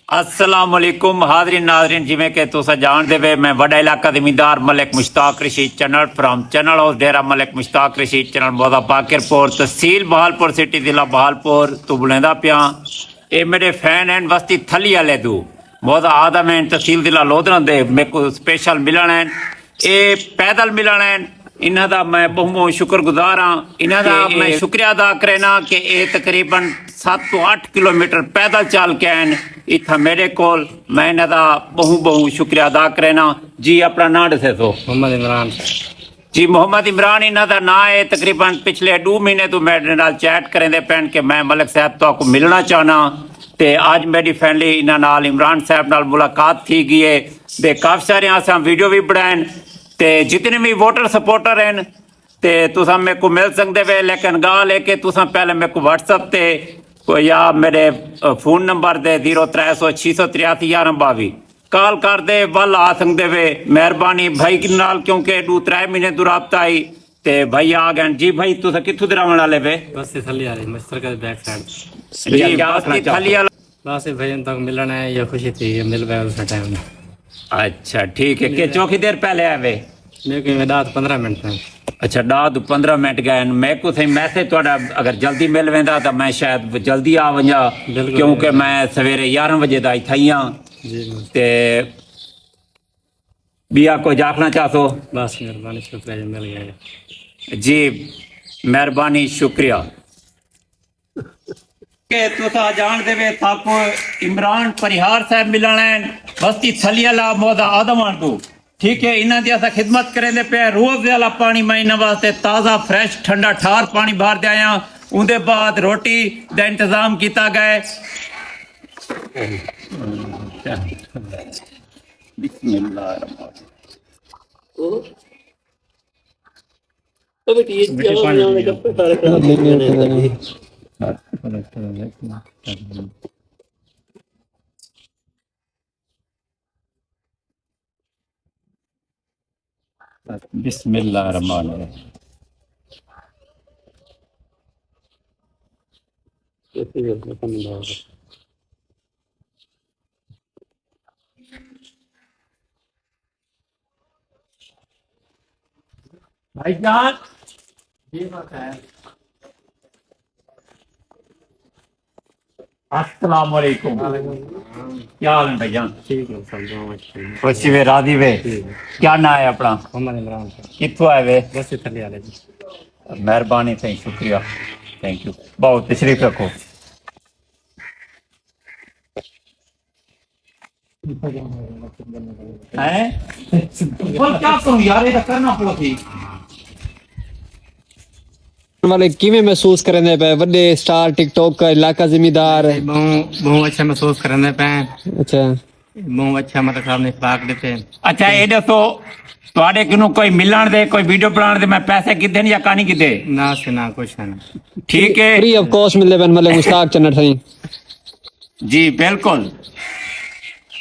अस्सलाम वालेकुम हाज़रीन नाज़रीन, जिमें कि तुसा जान दे मैं वड़ा इलाका जमींदार मलिक मुश्ताक रशीद चनल फ्राम चनल हाउस डेरा मलिक मुश्ताक रशीद चनल मौदा बाकिरपुर तहसील बहालपुर सिटी जिला बहालपुर तो बुलेंदा पिया। ये मेरे फैन हैं बस्ती थली वाले दू मौदा आदम हैं तहसील जिला लोधरा दे मेरे को स्पेशल मिलन हैं। ये पैदल मिलन हैं, इन्हां दा मैं बहुत शुक्रगुजार हाँ। इन्हां दा मैं शुक्रिया अदा करना कि ये तकरीबन 7 तो 8 किलोमीटर पैदल चल के आए इतना मेरे को। मैं इन्हां दा बहुत शुक्रिया अदा करना जी। अपना नाम दसे सो? मोहम्मद इमरान जी। मोहम्मद इमरान इन्हां दा नाम है। तकरीबन पिछले 2 महीने तो मेरे नाल चैट करेंदे पैन कि मैं मलिक साहब तो आपको मिलना चाहना। ते आज मेरी फैमिली इन्हां नाल इमरान साहब नाल मुलाकात थी गई है। ते काफ़ी सारे असां वीडियो भी बनाए ते जितने भी वोटर सपोर्टर हैं ते तुसा मेरे को मिल सकते वे। लेकिन गाल है कि तुसा पहले मेरे को व्हाट्सअप ते या मेरे फोन नंबर दे 0300 683 1122 कॉल कर दे वल आ सकते वे। मेहरबानी भाई के नाल क्योंकि 2-3 महीने तो राबता आई ते भाई आ गए जी। भाई तुसा कित्थों दे रहने वाले वे? बस थली आ रही मस्तर का बैक साइड जी। बस्ती थली वाला बस भाई तक मिलना है, ये खुशी थी मिल गए उस टाइम में। अच्छा ठीक है। कि चौकी देर पहले आए वे? मेरे को मैं 15 मिनट में। अच्छा 15 मिनट गए। मैं को सही मैसेज थोड़ा अगर जल्दी मिल वेंदा तो मैं शायद जल्दी आ वंजा क्योंकि मैं सवेरे 11 बजे दा इत्थे हां ते बिया को जाखना चाहो? बस मेहरबानी शुक्रिया मिल गया जी। मेहरबानी शुक्रिया के तुसा जान देवे ताको इमरान परिहार साहब मिलना है बस्ती थलियाला मौदा आदमान को। ठीक है। इन्हां दी असां खिदमत करेंदे पे रोज वाला पानी मैं इन्हां वास्ते ताज़ा फ्रेश ठंडा ठार पानी बाहर दे आया। उनके बाद रोटी का इंतजाम किया गया। बिस्मिल्लाहिर्रहमानिर्रहीम। भाईजान अस्सलाम वालेकुम। क्या हाल है भाईजान? ठीक है सब खुशी वे राजी वे? क्या ना है अपना? मोहम्मद इमरान कित्थों आए वे? बस थली आ रही। मेहरबानी सही शुक्रिया थैंक यू। बहुत तशरीफ रखो। हैं क्या करूं यार, ये तो करना पड़ती वाले किवें महसूस करने पे बड़े स्टार टिकटॉक का इलाका जिम्मेदार बहुत अच्छा महसूस करने पे। अच्छा बहुत अच्छा मतलब साहब ने पाक देते। अच्छा ये दसो ਤੁਹਾਡੇ ਕਿਨੂੰ ਕੋਈ ਮਿਲਣ ਦੇ ਕੋਈ ਵੀਡੀਓ ਬਣਾਉਣ ਦੇ ਮੈਂ ਪੈਸੇ ਕਿੱਥੇ ਨਹੀਂ ਜਾਂ ਕਾਣੀ ਕਿਤੇ ना से ना कुछ है ना। ठीक है फ्री ऑफ कॉस्ट मिलते बन मलिक मुश्ताक चन्नट सही जी बिल्कुल।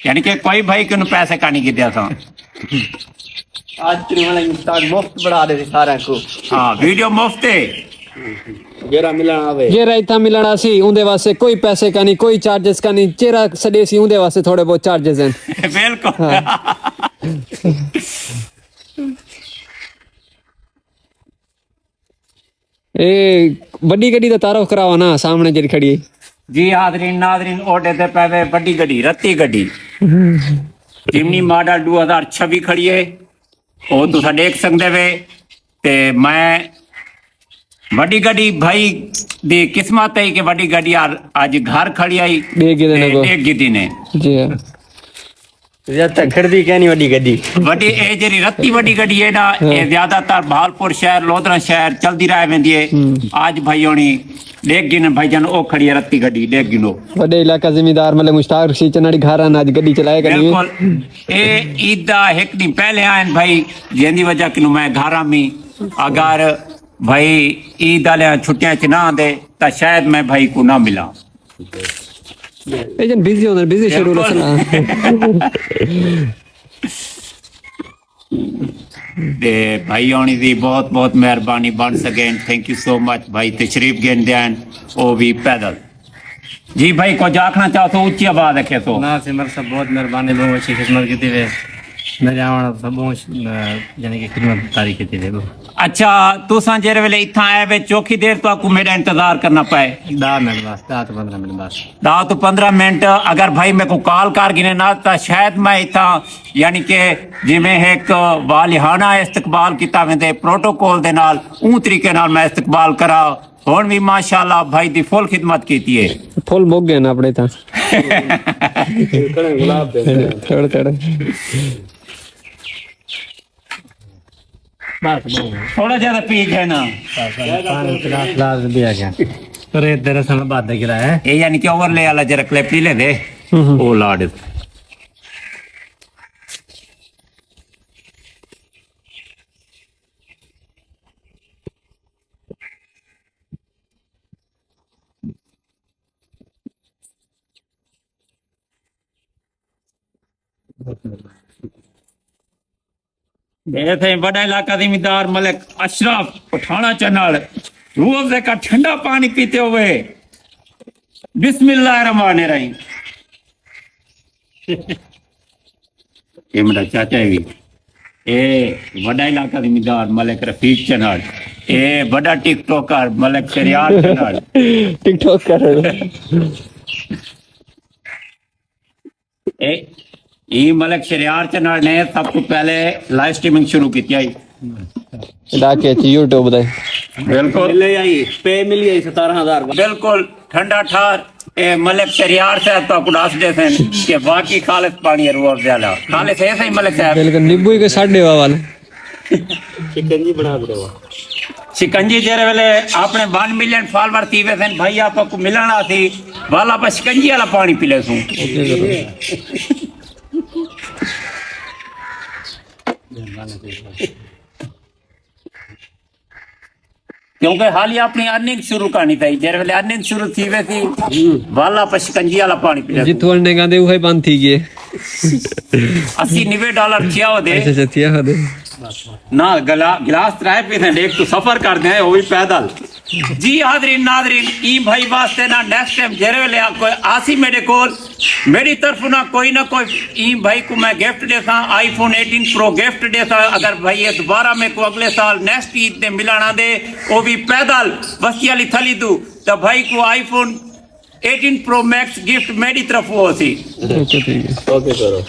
यानी कि कोई भाई किਨੂੰ पैसे कानी किते असां आज मलिक मुश्ताक मुफ्त बढ़ा दे सारे को। हाँ वीडियो मुफ्त है। जेरा मिलना आवे जे रायता मिलना सी उनदे वास्ते कोई पैसे का नहीं कोई चार्जेस का नहीं। चेहरा सडे सी उनदे वास्ते थोड़े बहुत चार्जेस हैं। बिल्कुल ए बड़ी गड्डी दा तारुफ करावा ना सामने जेडी खड़ी है। जी हाजरीन नाजरीन ओडे ते पैवे बड़ी गड्डी रत्ती गड्डी चिमनी मॉडल 2026 खड़ी है वो तुसा देख सकते वे। ते मैं वड्डी गड्डी भाई दी किस्मत है कि वड्डी गड्डी आज घर खड़ी आई देगी दिन जी हां जब तक खरीदी क्या नहीं वड्डी गड्डी वड्डी ए जेरी रत्ती वड्डी गड्डी है ना ये ज्यादातर बहालपुर शहर लोधरा शहर चलती रह वेंदी है। आज भाई होनी देख गिन भाईजान ओ खड़ी है रत्ती गड्डी देख गिनो बड़े इलाका जिम्मेदार मलिक मुश्ताक रशीद चन्नट घर आज गड्डी चलाएगा नहीं। बिल्कुल ए ईद दा एक दिन पहले आए भाई जेंदी वजह कि मैं घर आमी अगर भाई ईद वाले छुट्टियां च ना आंदे तो शायद मैं भाई को ना मिला। एजन बिजी होना बिजी शेड्यूल ते भाई होनी दी बहुत बहुत मेहरबानी बन सके। थैंक यू सो मच भाई तशरीफ गेन देन ओ भी पैदल। जी भाई को आखना चाहो तो ऊंची आवाज रखे तो ना सिमर साहब बहुत मेहरबानी, बहुत अच्छी खिदमत की थी वे मेरे आवन सब बहुत यानी कि खिदमत तारी की थी वे। अच्छा तुसा जेरे वेले इथा आए वे चौखी देर तो आपको मेरा इंतजार करना पाए 10 मिनट बस, 10 to 15 मिनट बस। 10 तो 15 मिनट अगर भाई मेरे को कॉल कर गिने ना तो शायद मैं इथा यानी कि जिमें एक वालिहाना इस्तकबाल किता वेंदे प्रोटोकॉल दे नाल ऊ तरीके नाल मैं इस्तकबाल करा। हुण भी माशाअल्लाह भाई दी फुल खिदमत कीती है। फुल मुक गए ना अपने था थोड़े थोड़े थोड़ा ज्यादा पी गए ना लाज दिया गया अरे तेरे सामने बात गिरा है ये यानी कि ओवरले वाला जरा क्लिप पी ले दे ओ लॉर्ड मेरे थे बड़ा इलाका जिम्मेदार मलिक अशरफ पठाना चैनल रोज का ठंडा पानी पीते हुए बिस्मिल्लाहिर्रहमानिर्रहीम। ये मेरा चाचा है भी ए बड़ा इलाका जिम्मेदार मलिक रफीक चैनल ए बड़ा TikToker Malik Shahriar channel TikTok कर ये मलिक शरियार चैनल ने सबसे पहले लाइव स्ट्रीमिंग शुरू की थी डाके यूट्यूब दे बिल्कुल मिल आई पे मिली आई 17,000 बिल्कुल ठंडा ठार ए मलिक शरियार साहब तो कुडास दे सन कि बाकी खालिस पानी रुआ ज्यादा खालिस ऐसे ही मलिक साहब बिल्कुल नींबू के 1.5 वाला शिकंजी बना दो शिकंजी जेरे वेले आपने 1 मिलियन फॉलोवर थी वे सन भाई आपको मिलना थी वाला पर शिकंजी वाला पानी पीले सू क्योंकि हाल ही अपनी अर्निंग शुरू करनी थी जेरे वेले अर्निंग शुरू थी वे थी वाला पर शिकंजी वाला पानी पीले जितवल ने गांदे उहे बंद थी गए $80-90 थिया हो दे अच्छा थिया हो दे ना गिलास त्राए पे थे एक तो सफर कर दे वो भी पैदल। जी हाजरीन नाजरीन ई भाई वास्ते ना नेक्स्ट टाइम जेरे ले कोई आसी मेरे कोल मेरी तरफ ना कोई ई भाई को मैं गिफ्ट देता iPhone 18 Pro गिफ्ट देता। अगर भाई ये दोबारा मेरे को अगले साल नेक्स्ट ईद ने मिलाना दे वो भी पैदल बस्ती वाली थली दू तो भाई को iPhone 18 Pro Max गिफ्ट मेरी तरफ वो सी ओके ठीक है ओके करो।